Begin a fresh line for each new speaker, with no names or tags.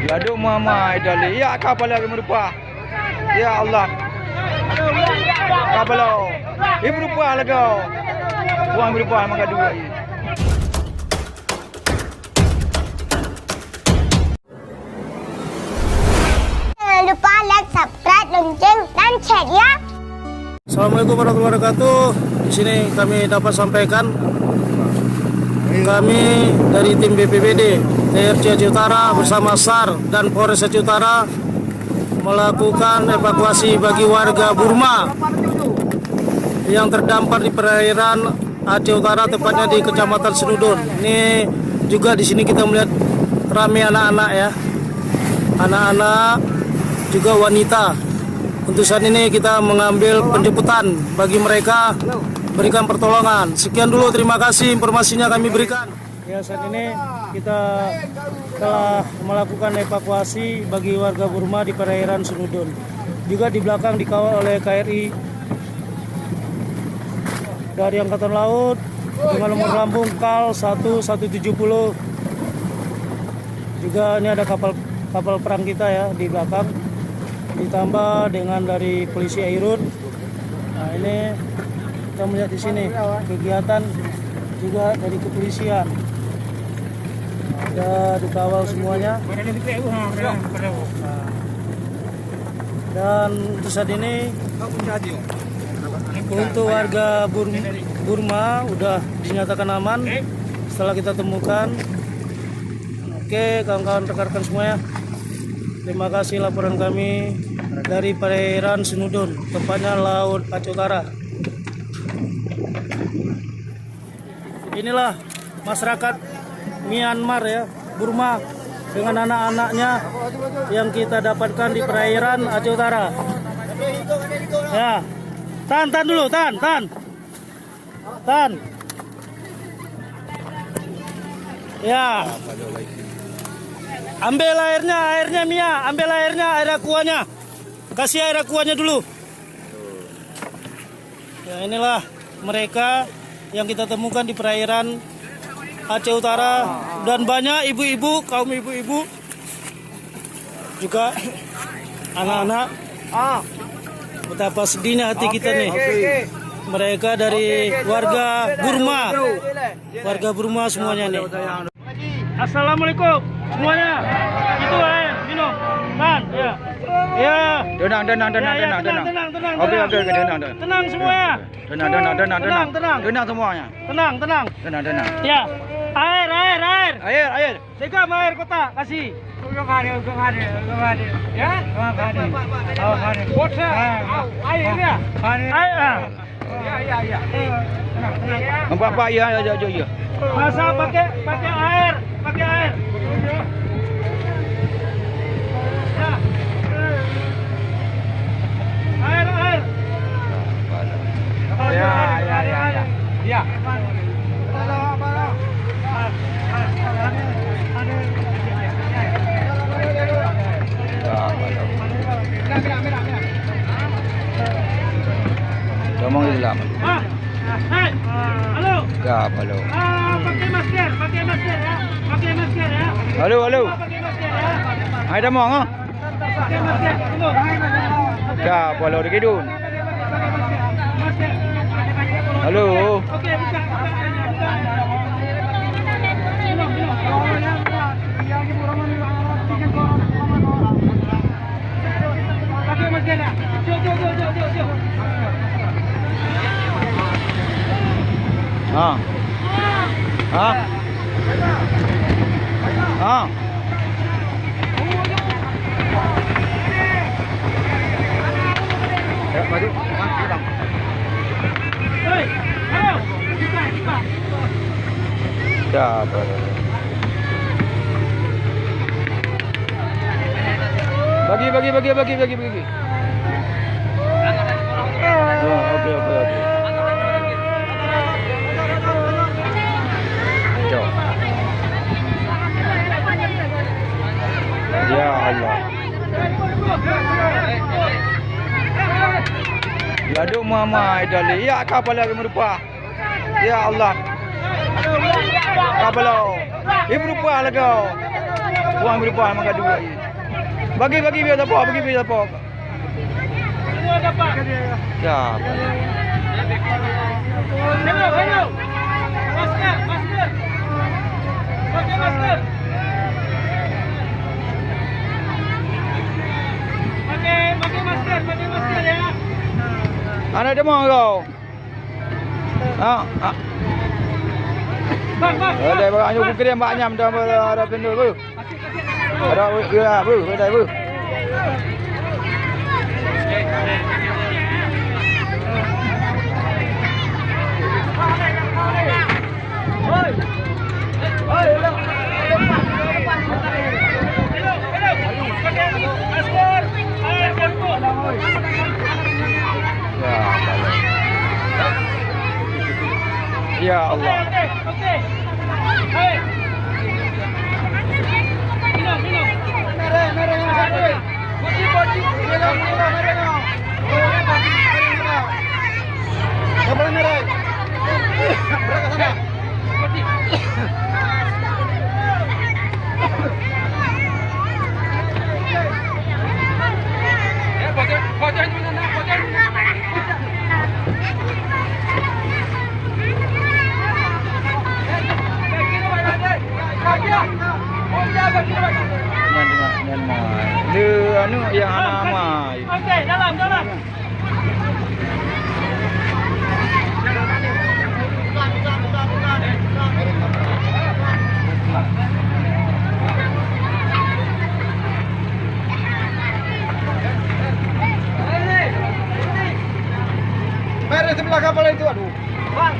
Laduk mama idali. Ya kapal lagi merupa. Ya Allah. Kapal. Ini merupa lagi. Buang merupa mangga dua ini.
Jangan lupa like, subscribe, lonceng, dan share ya.
Assalamualaikum warahmatullahi wabarakatuh. Di sini kami dapat sampaikan kami dari tim BPBD TRC Aceh Utara bersama SAR dan Polres Aceh Utara melakukan evakuasi bagi warga Burma yang terdampar di perairan Aceh Utara, tepatnya di Kecamatan Senudun. Ini juga di sini kita melihat ramai anak-anak ya, anak-anak juga wanita. Untuk saat ini kita mengambil penjemputan bagi mereka, berikan pertolongan. Sekian dulu, terima kasih informasinya kami berikan. Ya, saat ini kita telah melakukan evakuasi bagi warga Burma di perairan Senudun. Juga di belakang dikawal oleh KRI dari Angkatan Laut dengan nomor lambung KAL 1170. Juga ini ada kapal perang kita ya di belakang, ditambah dengan dari polisi Airut. Nah, ini kita melihat di sini kegiatan juga dari kepolisian. Ada dikawal semuanya. Nah, dan untuk saat ini untuk warga Burma udah dinyatakan aman setelah kita temukan. Oke, kawan-kawan rekan-rekan semuanya, terima kasih laporan kami dari perairan Senudun, tepatnya Laut Aceh Utara. Inilah masyarakat Myanmar ya, Burma, dengan anak-anaknya yang kita dapatkan di perairan Aceh Utara. Ya, tahan dulu, tahan. Ya. Ambil airnya Mia, ambil air aquanya. Kasih air aquanya dulu. Ya, inilah mereka yang kita temukan di perairan Aceh Utara, dan banyak ibu-ibu, kaum ibu-ibu, juga anak-anak. Betapa sedihnya hati kita nih. Mereka dari warga Burma semuanya nih. Assalamualaikum semuanya. Itu air minum. Tahan ya. Ya.
Tenang. Oke, tenang.
Tenang semuanya.
Tenang semuanya.
Tenang.
Tenang.
Ya.
Air.
Sekam air kota kasih. Ya. Airnya. Air. Ya.
Apa ya.
Masa pakai air. Ya.
Ngomong di dalam.
Halo.
Halo.
Pakai masker ya.
Halo.
Pakai masker ya.
Ada mau ngah?
Pakai masker. Tunggu.
Halo di kidun. Halo.
Oke, buka. Pakai masker ya. Jom.
Maju.
Hei, halo. Buka.
Bagi. Oke. Ya Allah. Laduk mama idali. Ya kapal lagi merupa. Ya Allah. Kapal. Ini merupa lagi. Puan beri puan mengadu lagi. Bagi biar siapa? Bagi biar siapa?
Ini ada Pak.
Ya.
Hello. Masker. Pakai masker. Pakai masker ya.
Anak demam kau.
Bang.
Ada banyak buku dia banyak dah ada pendul bu. Ada ya bu, ada bu. Ya Allah. Dia anu yang anak mai.
Okey, dalam.
Merah sebelah kapal itu aduh.
Bang,